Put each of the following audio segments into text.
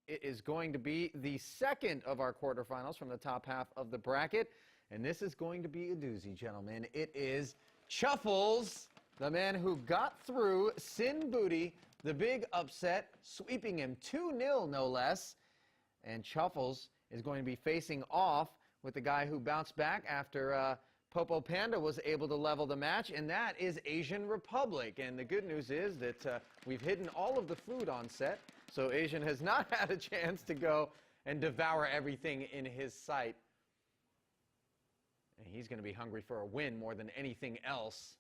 It is going to be the second of our quarterfinals from the top half of the bracket. And this is going to be a doozy, gentlemen. It is Chuffles, the man who got through Sin Booty, the big upset, sweeping him 2-0, no less. And Chuffles is going to be facing off with the guy who bounced back after Popo Panda was able to level the match, and that is AsianRepublic. And the good news is that we've hidden all of the food on set, so Asian has not had a chance to go and devour everything in his sight. And he's going to be hungry for a win more than anything else.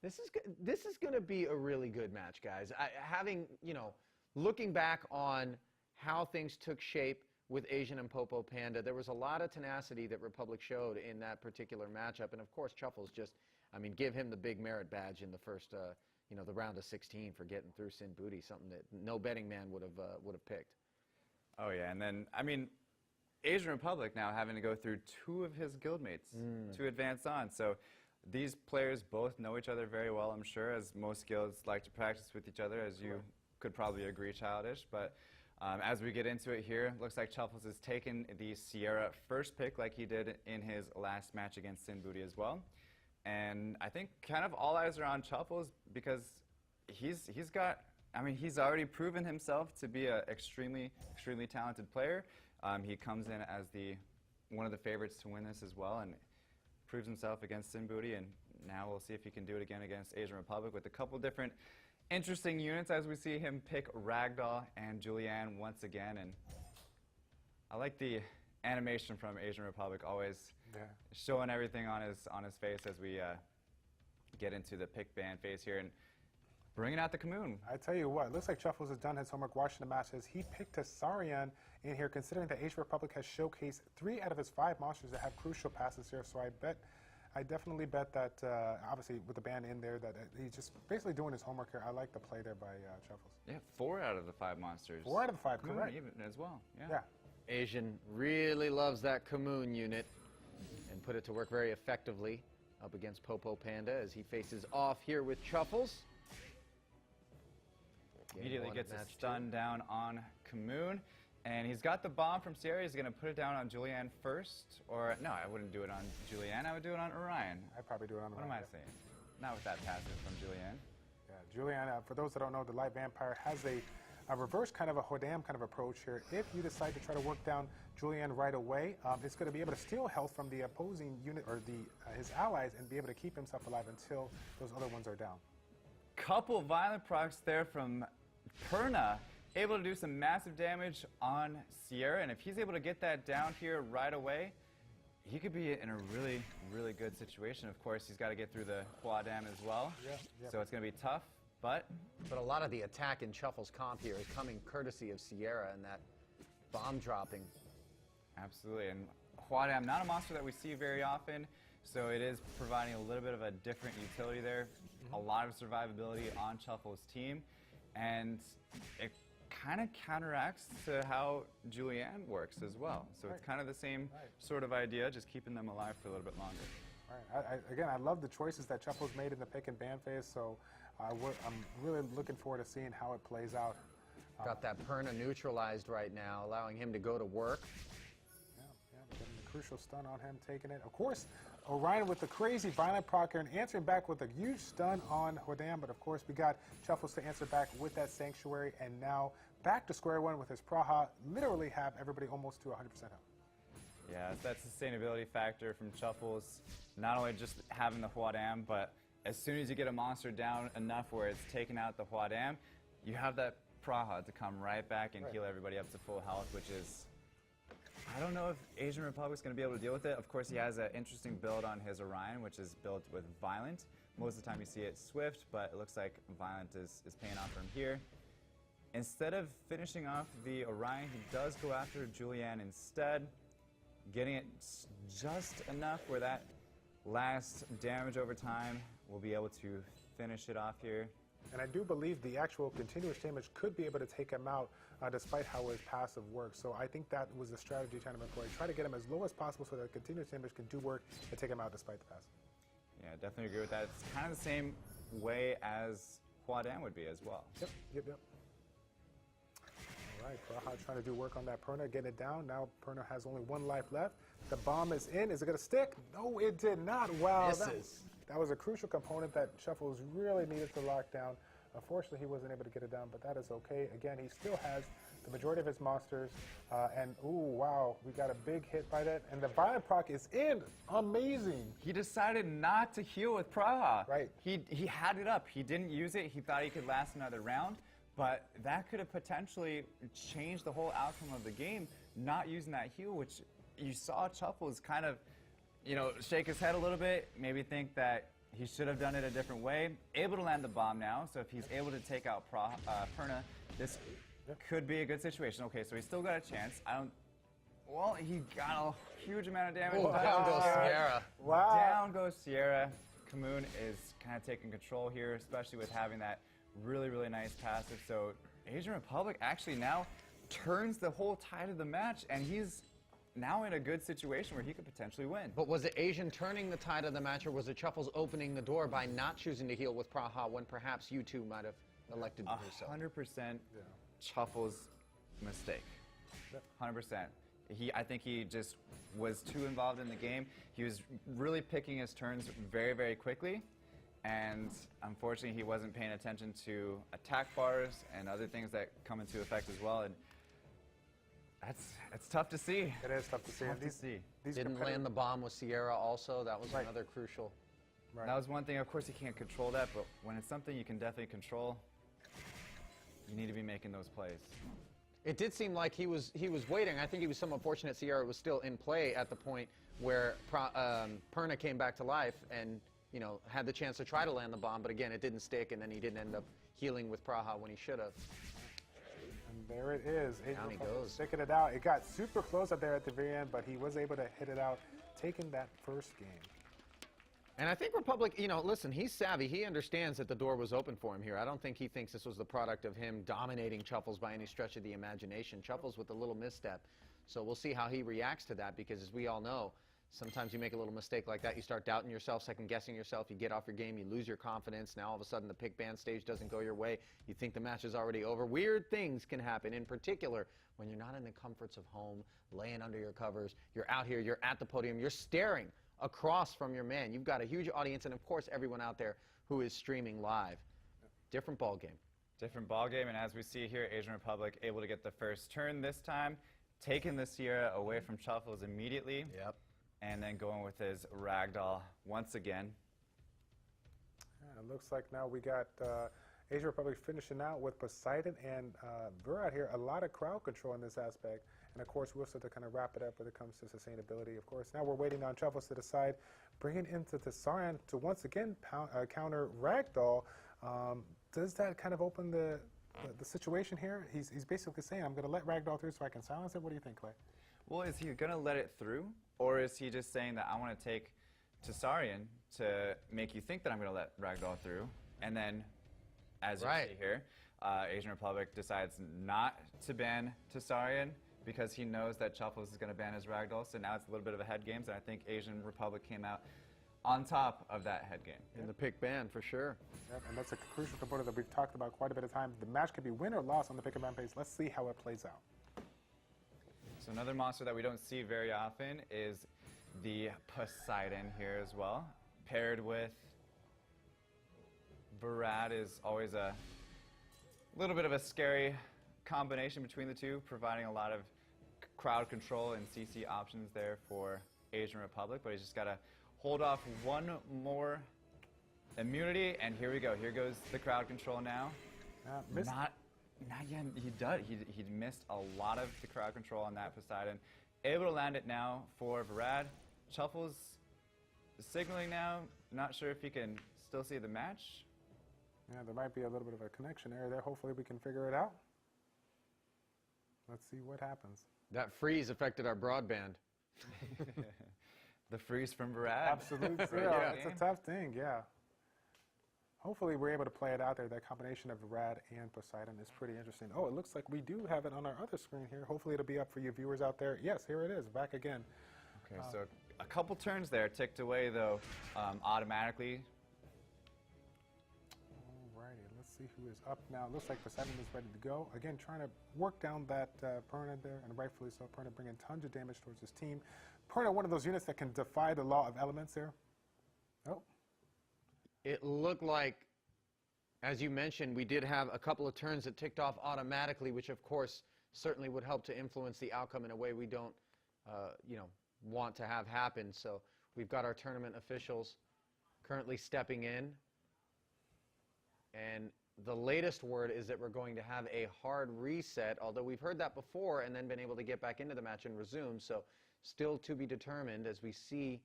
This is going to be a really good match, guys. Looking back on how things took shape with Asian and Popo Panda, there was a lot of tenacity that Republic showed in that particular matchup. And of course, Chuffles just, give him the big merit badge in the first, the round of 16 for getting through Sin Booty, something that no betting man would have picked. Oh yeah, and then AsianRepublic now having to go through two of his guildmates to advance on. So these players both know each other very well, I'm sure, as most guilds like to practice with each other, as you could probably agree, Childish. But as we get into it here, looks like Chuffles has taken the Sierra first pick like he did in his last match against Sin Booty as well. And I think kind of all eyes are on Chuffles because he's already proven himself to be an extremely talented player. He comes in as one of the favorites to win this as well, and proves himself against Sin Booty, and now we'll see if he can do it again against AsianRepublic with a couple different interesting units as we see him pick Ragdoll and Julianne once again. And I like the animation from AsianRepublic, always showing everything on his face as we get into the pick ban phase here and bringing out the Kamoon. I tell you what, it looks like Chuffles has done his homework watching the matches. He picked a Sarian in here, considering that AsianRepublic has showcased 3 out of his 5 monsters that have crucial passes here. So I definitely bet that, obviously with the ban in there, that he's just basically doing his homework here. I like the play there by Chuffles. Yeah, 4 out of the 5 monsters. 4 out of the 5, correct. Even as well, yeah. Asian really loves that Kamoon unit and put it to work very effectively up against Popo Panda as he faces off here with Chuffles. Immediately gets a stun down on Kamoon. And he's got the bomb from Sierra. He's going to put it down on Julianne first. Or, no, I wouldn't do it on Julianne. I would do it on Orion. I'd probably do it on Orion. What am I saying? Not with that passive from Julianne. Yeah, Julianne, for those that don't know, the Light Vampire has a reverse kind of a Hodam kind of approach here. If you decide to try to work down Julianne right away, it's going to be able to steal health from the opposing unit or his allies and be able to keep himself alive until those other ones are down. Couple violent procs there from Perna, able to do some massive damage on Sierra, and if he's able to get that down here right away, he could be in a really good situation. Of course, he's got to get through the Quadam as well, so it's going to be tough, but a lot of the attack in Chuffles' comp here is coming courtesy of Sierra and that bomb dropping. Absolutely, and Quadam, not a monster that we see very often, so it is providing a little bit of a different utility there. A lot of survivability on Chuffles' team. And it kind of counteracts to how Julianne works as well. So it's kind of the same sort of idea, just keeping them alive for a little bit longer. Again, I love the choices that Chuffles made in the pick and ban phase, so I'm really looking forward to seeing how it plays out. Got that Perna neutralized right now, allowing him to go to work. Getting the crucial stun on him, taking it. Of course, Orion with the crazy violent proc and answering back with a huge stun on Hodam, but of course we got Chuffles to answer back with that Sanctuary, and now back to square one with his Praha, literally have everybody almost to 100% health. Yeah, it's that sustainability factor from Chuffles, not only just having the Hodam, but as soon as you get a monster down enough where it's taken out the Hodam, you have that Praha to come right back and heal everybody up to full health, which is, I don't know if AsianRepublic is going to be able to deal with it. Of course, he has an interesting build on his Orion, which is built with Violent. Most of the time you see it Swift, but it looks like Violent is paying off from here. Instead of finishing off the Orion, he does go after Julianne instead, getting it just enough where that last damage over time will be able to finish it off here. And I do believe the actual continuous damage could be able to take him out despite how his passive works. So I think that was the strategy trying to employ. Try to get him as low as possible so that continuous damage can do work and take him out despite the passive. Yeah, definitely agree with that. It's kind of the same way as Huadan would be as well. Yep. All right, Praha trying to do work on that Perna, getting it down. Now Perna has only 1 life left. The bomb is in. Is it going to stick? No, it did not. Wow, that was a crucial component that Chuffles really needed to lock down. Unfortunately, he wasn't able to get it down, but that is okay. Again, he still has the majority of his monsters. And, ooh, wow, we got a big hit by that. And the Violent Proc is in. Amazing. He decided not to heal with Praha. Right. He had it up. He didn't use it. He thought he could last another round. But that could have potentially changed the whole outcome of the game, not using that heal, which you saw Chuffles kind of, shake his head a little bit, maybe think that he should have done it a different way. Able to land the bomb now, so if he's able to take out Perna, this could be a good situation. Okay, so he's still got a chance. Well, he got a huge amount of damage. Oh, down goes Sierra. Wow. Down goes Sierra. Kamoon is kind of taking control here, especially with having that really, really nice passive. So AsianRepublic actually now turns the whole tide of the match, and he's now in a good situation where he could potentially win. But was it Asian turning the tide of the match, or was it Chuffles opening the door by not choosing to heal with Praha when perhaps you two might have elected to do so? 100% Chuffles' mistake. 100%. I think he just was too involved in the game. He was really picking his turns very, very quickly. And unfortunately, he wasn't paying attention to attack bars and other things that come into effect as well. And it's tough to see. It is tough to see. These Didn't land the bomb with Sierra also. That was another crucial. Right. That was one thing. Of course, you can't control that, but when it's something you can definitely control, you need to be making those plays. It did seem like he was waiting. I think he was somewhat fortunate Sierra was still in play at the point where Perna came back to life and had the chance to try to land the bomb, but again, it didn't stick, and then he didn't end up healing with Praha when he should have. And there it is. Down he goes. Sticking it out. It got super close up there at the very end, but he was able to hit it out, taking that first game. And I think Republic, listen, he's savvy. He understands that the door was open for him here. I don't think he thinks this was the product of him dominating Chuffles by any stretch of the imagination. Chuffles with a little misstep. So we'll see how he reacts to that, because as we all know, sometimes you make a little mistake like that, you start doubting yourself, second-guessing yourself, you get off your game, you lose your confidence. Now all of a sudden the pick ban stage doesn't go your way. You think the match is already over. Weird things can happen, in particular when you're not in the comforts of home, laying under your covers. You're out here, you're at the podium, you're staring across from your man. You've got a huge audience, and of course everyone out there who is streaming live. Different ball game. Different ball game, and as we see here, AsianRepublic able to get the first turn this time, taking the Sierra away from Chuffles immediately. Yep. And then going with his ragdoll once again. Yeah, it looks like now we got AsianRepublic finishing out with Poseidon and Virat here. A lot of crowd control in this aspect. And of course, we'll start to kind of wrap it up when it comes to sustainability. Of course, now we're waiting on Chuffles to decide, bringing into Tsarian to once again counter ragdoll. Does that kind of open the situation here? He's basically saying, I'm going to let ragdoll through so I can silence it. What do you think, Clay? Well, is he going to let it through? Or is he just saying that I want to take Tsarian to make you think that I'm going to let ragdoll through? And then, as you see here, AsianRepublic decides not to ban Tsarian because he knows that Chuffles is going to ban his ragdoll. So now it's a little bit of a head game. And I think AsianRepublic came out on top of that head game. In the pick ban, for sure. Yep, and that's a crucial component that we've talked about quite a bit of time. The match could be win or loss on the pick and ban pace. Let's see how it plays out. So another monster that we don't see very often is the Poseidon here as well. Paired with Virat is always a little bit of a scary combination between the two, providing a lot of crowd control and CC options there for AsianRepublic, but he's just got to hold off one more immunity, and here we go. Here goes the crowd control now. Not yet. He missed a lot of the crowd control on that Poseidon. Able to land it now for Virat. Chuffles signaling now. Not sure if he can still see the match. Yeah, there might be a little bit of a connection error there. Hopefully we can figure it out. Let's see what happens. That freeze affected our broadband. The freeze from Virat. Absolutely. Yeah, it's a tough thing, yeah. Hopefully we're able to play it out there. That combination of Virat and Poseidon is pretty interesting. Oh, it looks like we do have it on our other screen here. Hopefully it'll be up for you viewers out there. Yes, here it is, back again. Okay, so a couple turns there ticked away, though, automatically. Alrighty, let's see who is up now. Looks like Poseidon is ready to go. Again, trying to work down that Perna there, and rightfully so. Perna bringing tons of damage towards his team. Perna, one of those units that can defy the law of elements there. Oh. It looked like, as you mentioned, we did have a couple of turns that ticked off automatically, which of course certainly would help to influence the outcome in a way we don't, want to have happen. So we've got our tournament officials currently stepping in. And the latest word is that we're going to have a hard reset, although we've heard that before and then been able to get back into the match and resume. So still to be determined as we see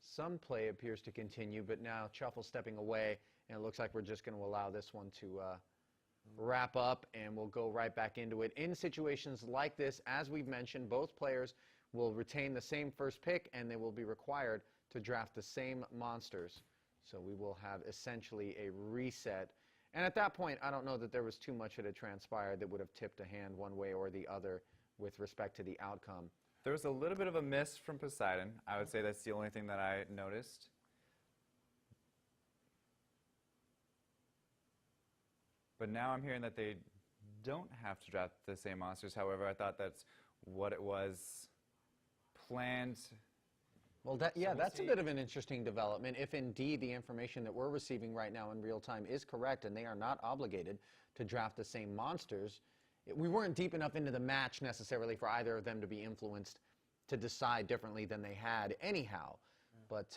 some play appears to continue, but now Chuffles stepping away, and it looks like we're just going to allow this one to wrap up, and we'll go right back into it. In situations like this, as we've mentioned, both players will retain the same first pick, and they will be required to draft the same monsters. So we will have essentially a reset. And at that point, I don't know that there was too much that had transpired that would have tipped a hand one way or the other with respect to the outcome. There was a little bit of a miss from Poseidon. I would say that's the only thing that I noticed. But now I'm hearing that they don't have to draft the same monsters. However, I thought that's what it was planned. Well, that's a bit of an interesting development. If indeed the information that we're receiving right now in real time is correct and they are not obligated to draft the same monsters, we weren't deep enough into the match necessarily for either of them to be influenced to decide differently than they had anyhow. But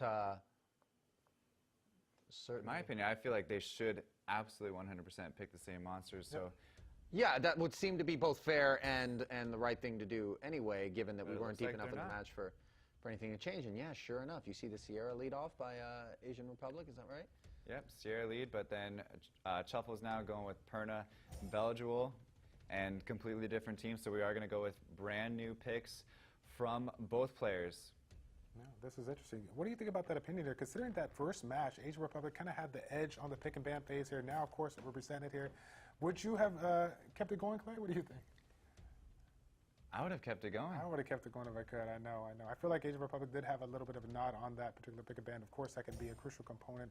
certainly, In my opinion, I feel like they should absolutely 100% pick the same monsters. So. Yeah, that would seem to be both fair and the right thing to do anyway, given that we weren't deep enough in the match for anything to change. And yeah, sure enough, you see the Sierra lead off by AsianRepublic, is that right? Yep, Sierra lead, but then Chuffles now going with Perna, Beljual, and completely different teams. So we are going to go with brand new picks from both players. Yeah, this is interesting. What do you think about that opinion there? Considering that first match, AsianRepublic kind of had the edge on the pick and ban phase here. Now, of course, we're presented here. Would you have kept it going, Clay? What do you think? I would have kept it going. I would have kept it going if I could. I know. I feel like AsianRepublic did have a little bit of a nod on that particular pick and ban. Of course, that can be a crucial component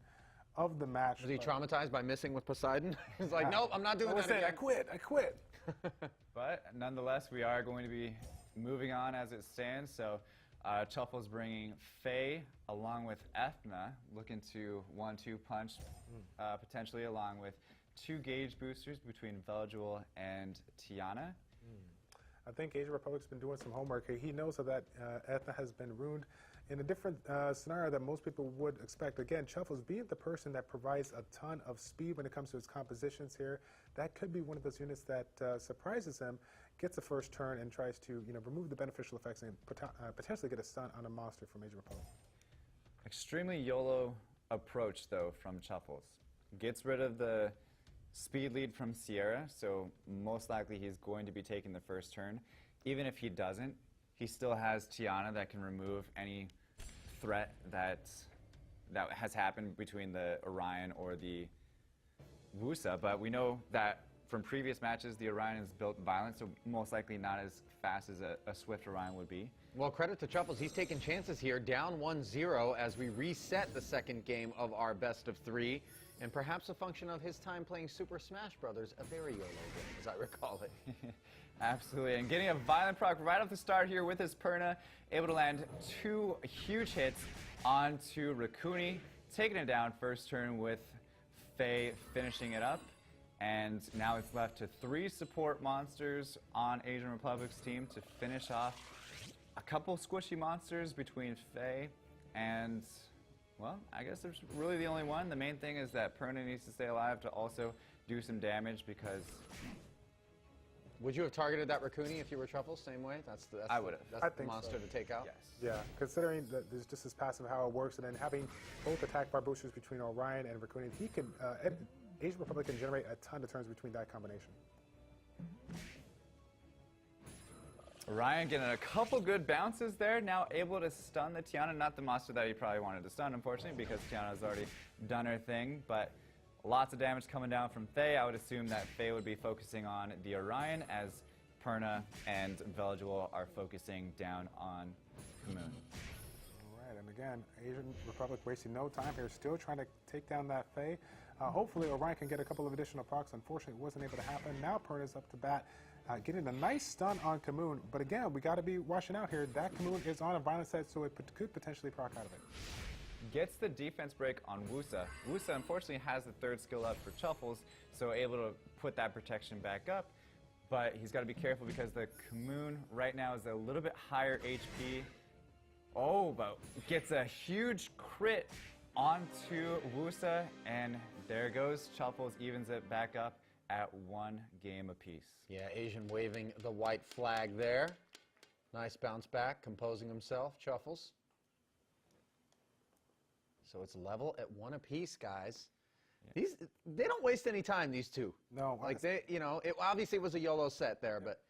of the match. Was he traumatized by missing with Poseidon? He's like, nope, I'm not doing that again. I quit. But nonetheless, we are going to be moving on as it stands. So Chuffles bringing Faye along with Ethna, looking to 1-2 punch, potentially along with 2 gauge boosters between Beljual and Tiana. I think AsianRepublic's been doing some homework here. He knows that Ethna has been ruined in a different scenario that most people would expect. Again, Chuffles being the person that provides a ton of speed when it comes to his compositions here, that could be one of those units that surprises him, gets the first turn, and tries to remove the beneficial effects and potentially get a stun on a monster from AsianRepublic. Extremely YOLO approach, though, from Chuffles. Gets rid of the speed lead from Sierra, so most likely he's going to be taking the first turn. Even if he doesn't, he still has Tiana that can remove any threat that has happened between the Orion or the Wusa. But we know that from previous matches, the Orion is built violent, so most likely not as fast as a Swift Orion would be. Well, credit to Chuffles. He's taking chances here, down 1-0 as we reset the second game of our best of 3. And perhaps a function of his time playing Super Smash Brothers, a very YOLO game, as I recall it. Absolutely, and getting a violent proc right off the start here with his Perna, able to land 2 huge hits onto Rakuni, taking it down first turn with Faye finishing it up. And now it's left to 3 support monsters on AsianRepublic's team to finish off a couple squishy monsters between Faye and, well, I guess there's really the only one. The main thing is that Perna needs to stay alive to also do some damage because... Would you have targeted that Rakuni if you were Chuffles? Same way? I would have. That's the monster to take out? Yes. Yeah, considering that there's just this passive how it works, and then having both attack bar boosters between Orion and Rakuni, he can, AsianRepublic can generate a ton of turns between that combination. Orion getting a couple good bounces there, now able to stun the Tiana, not the monster that he probably wanted to stun, unfortunately, because Tiana's already done her thing, but lots of damage coming down from Faye. I would assume that Faye would be focusing on the Orion, as Perna and Beljual are focusing down on Moon. All right, and again, AsianRepublic wasting no time here, still trying to take down that Faye. Hopefully, Orion can get a couple of additional procs. Unfortunately, it wasn't able to happen. Now, Perna's up to bat, getting a nice stun on Kamoon. But again, we got to be watching out here. That Kamoon is on a violent set, so it could potentially proc out of it. Gets the defense break on Wusa. Wusa, unfortunately, has the third skill up for Chuffles, so able to put that protection back up. But he's got to be careful because the Kamoon right now is a little bit higher HP. Oh, but gets a huge crit onto Wusa, and there goes. Chuffles evens it back up at 1 game apiece. Yeah, Asian waving the white flag there. Nice bounce back, composing himself, Chuffles. So it's level at 1 apiece, guys. Yeah. They don't waste any time, these two. No. Like they, you know, obviously it was a YOLO set there, but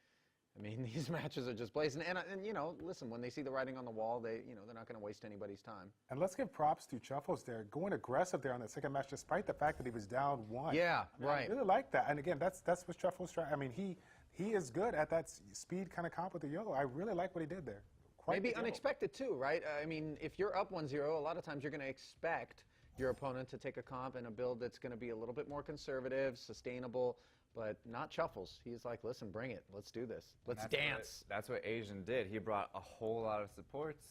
I mean, these matches are just blazing. And you know, listen, when they see the writing on the wall, they're not going to waste anybody's time. And let's give props to Chuffles there, going aggressive there on that second match, despite the fact that he was down 1. Yeah, I mean, right. I really like that. And again, that's what Chuffles trying. I mean, he is good at that speed kind of comp with the YOLO. I really like what he did there. Maybe unexpected too, right? I mean, if you're up 1-0, a lot of times you're going to expect your opponent to take a comp and a build that's going to be a little bit more conservative, sustainable, but not Chuffles. He's like, listen, bring it. Let's do this. Let's dance. That's what Asian did. He brought a whole lot of supports,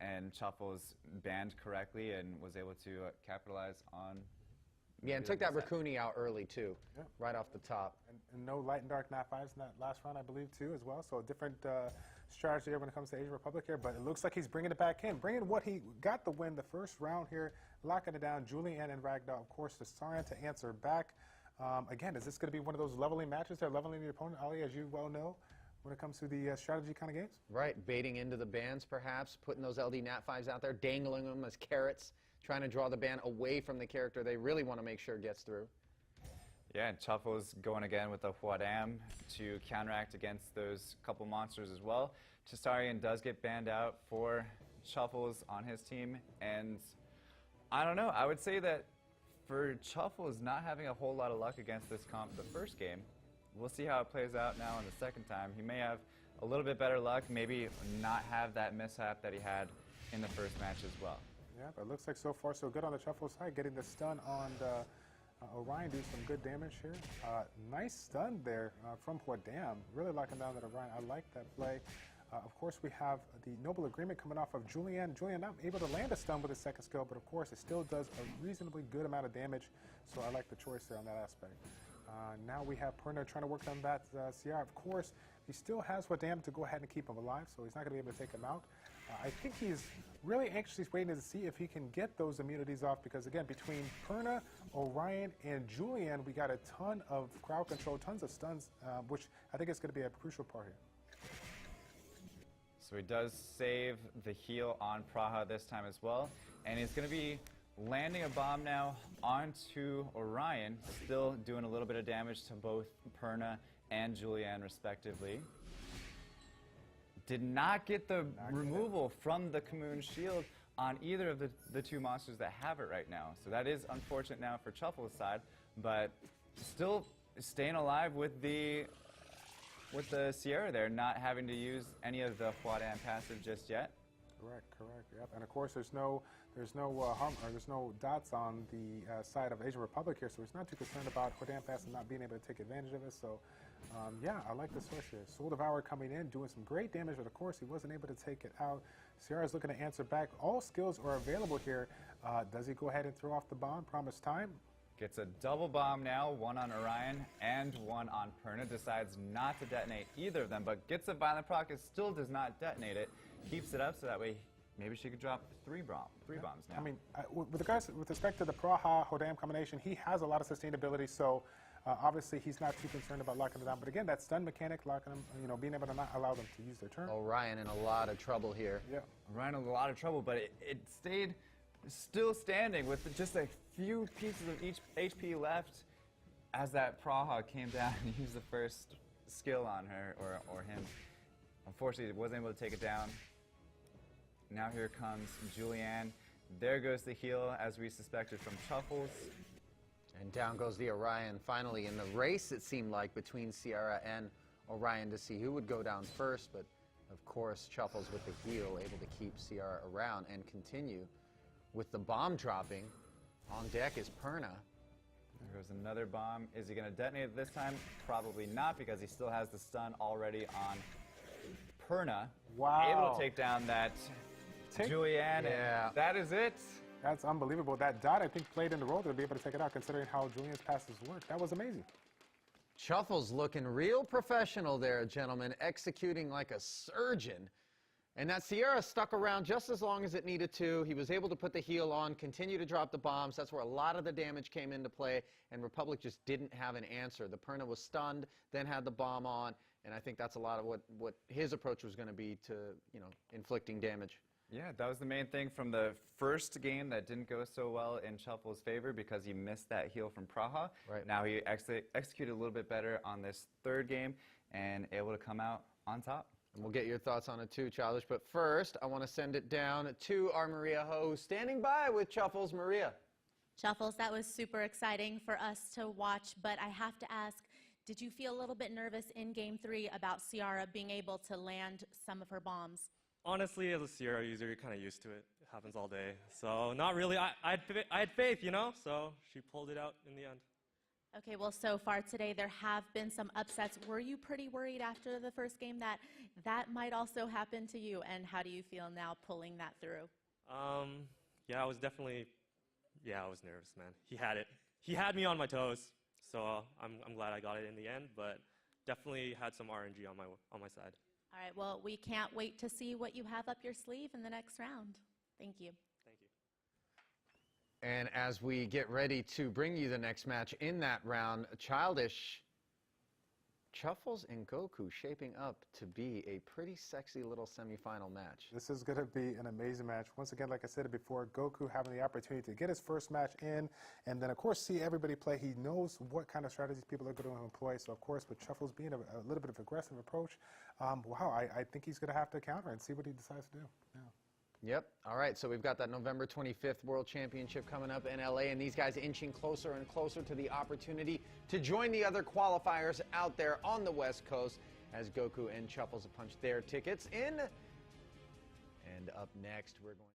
and Chuffles banned correctly and was able to capitalize on. Yeah, and took that Raccoon out early too, right off the top. And no light and dark nat 5s in that last round, I believe, too, as well. So a different strategy there when it comes to AsianRepublic here, but it looks like he's bringing it back in, bringing what he got the win the first round here, locking it down. Julian and Ragdoll, of course, to Sarian to answer back. Again, is this going to be one of those leveling matches? They're leveling the opponent, Ali, as you well know, when it comes to the strategy kind of games? Right, baiting into the bans perhaps, putting those LD nat 5s out there, dangling them as carrots, trying to draw the ban away from the character they really want to make sure gets through. Yeah, and Chuffles going again with the Huadam to counteract against those couple monsters as well. Chisarian does get banned out for Chuffles on his team, and I don't know, I would say that for Chuffles not having a whole lot of luck against this comp the first game, we'll see how it plays out now in the second time. He may have a little bit better luck, maybe not have that mishap that he had in the first match as well. Yeah, but it looks like so far so good on the Chuffles side, getting the stun on Orion, do some good damage here. Nice stun there from Huadam, really locking down that Orion. I like that play. Of course, we have the Noble Agreement coming off of Julian. Julian not able to land a stun with his second skill, but of course it still does a reasonably good amount of damage, so I like the choice there on that aspect. Now we have Perna trying to work on that CR. Of course, he still has Huadam to go ahead and keep him alive, so he's not going to be able to take him out. I think he's really anxiously waiting to see if he can get those immunities off because, again, between Perna, Orion, and Julian, we got a ton of crowd control, tons of stuns, which I think is going to be a crucial part here. So he does save the heal on Praha this time as well, and he's going to be landing a bomb now onto Orion, still doing a little bit of damage to both Perna and Julian respectively. Did not get the removal from the Kamoon shield on either of the two monsters that have it right now. So that is unfortunate now for Chuffles' side, but still staying alive with the Sierra there, not having to use any of the Huadam passive just yet. Correct. Yep. And of course, there's no harm or there's no dots on the side of AsianRepublic here, so he's not too concerned about Huadam passive not being able to take advantage of it. So, yeah, I like the source here. Soul Devourer coming in, doing some great damage, but of course he wasn't able to take it out. Sierra's looking to answer back. All skills are available here. Does he go ahead and throw off the bomb? Promised time. Gets a double bomb now, one on Orion and one on Perna. Decides not to detonate either of them, but gets a violent proc. It still does not detonate it. Keeps it up so that way maybe she could drop three bombs now. I mean, with respect to the Praha Huadam combination, he has a lot of sustainability, so obviously he's not too concerned about locking it down. But again, that stun mechanic, locking them, being able to not allow them to use their turn. Orion in a lot of trouble here. Yeah. Orion in a lot of trouble, but it stayed still standing with just a few pieces of each HP left as that Praha came down and used the first skill on her or him. Unfortunately, it wasn't able to take it down. Now here comes Julianne. There goes the heal, as we suspected, from Chuffles. And down goes the Orion. Finally, in the race, it seemed like, between Sierra and Orion to see who would go down first. But, of course, Chuffles with the heal, able to keep Sierra around and continue with the bomb dropping. On deck is Perna. There goes another bomb. Is he going to detonate it this time? Probably not, because he still has the stun already on Perna. Wow. Able to take down that Julianne. Yeah. And that is it. That's unbelievable. That dot, I think, played in the role to be able to take it out, considering how Julian's passes work. That was amazing. Chuffles looking real professional there, gentlemen, executing like a surgeon. And that Sierra stuck around just as long as it needed to. He was able to put the heel on, continue to drop the bombs. That's where a lot of the damage came into play, and Republic just didn't have an answer. The Perna was stunned, then had the bomb on, and I think that's a lot of what his approach was going to be to, inflicting damage. Yeah, that was the main thing from the first game that didn't go so well in Chuffles' favor because he missed that heel from Praha. Right. Now he executed a little bit better on this third game and able to come out on top. And we'll get your thoughts on it too, Childish. But first, I want to send it down to our Maria Ho, who's standing by with Chuffles. Maria. Chuffles, that was super exciting for us to watch, but I have to ask, did you feel a little bit nervous in Game 3 about Ciara being able to land some of her bombs? Honestly, as a Sierra user, you're kind of used to it. It happens all day. So not really. I had faith, so she pulled it out in the end. Okay, well, so far today there have been some upsets. Were you pretty worried after the first game that that might also happen to you? And how do you feel now pulling that through? Yeah, I was definitely, I was nervous, man. He had it. He had me on my toes. So I'm glad I got it in the end, but definitely had some RNG on my side. All right, well, we can't wait to see what you have up your sleeve in the next round. Thank you. Thank you. And as we get ready to bring you the next match in that round, Childish, Chuffles and Goku shaping up to be a pretty sexy little semifinal match. This is going to be an amazing match. Once again, like I said before, Goku having the opportunity to get his first match in and then, of course, see everybody play. He knows what kind of strategies people are going to employ. So, of course, with Chuffles being a little bit of aggressive approach, wow, I think he's going to have to counter and see what he decides to do. Yeah. Yep. All right, so we've got that November 25th World Championship coming up in LA, and these guys inching closer and closer to the opportunity to join the other qualifiers out there on the West Coast as Goku and Chuffles punch their tickets in. And up next, we're going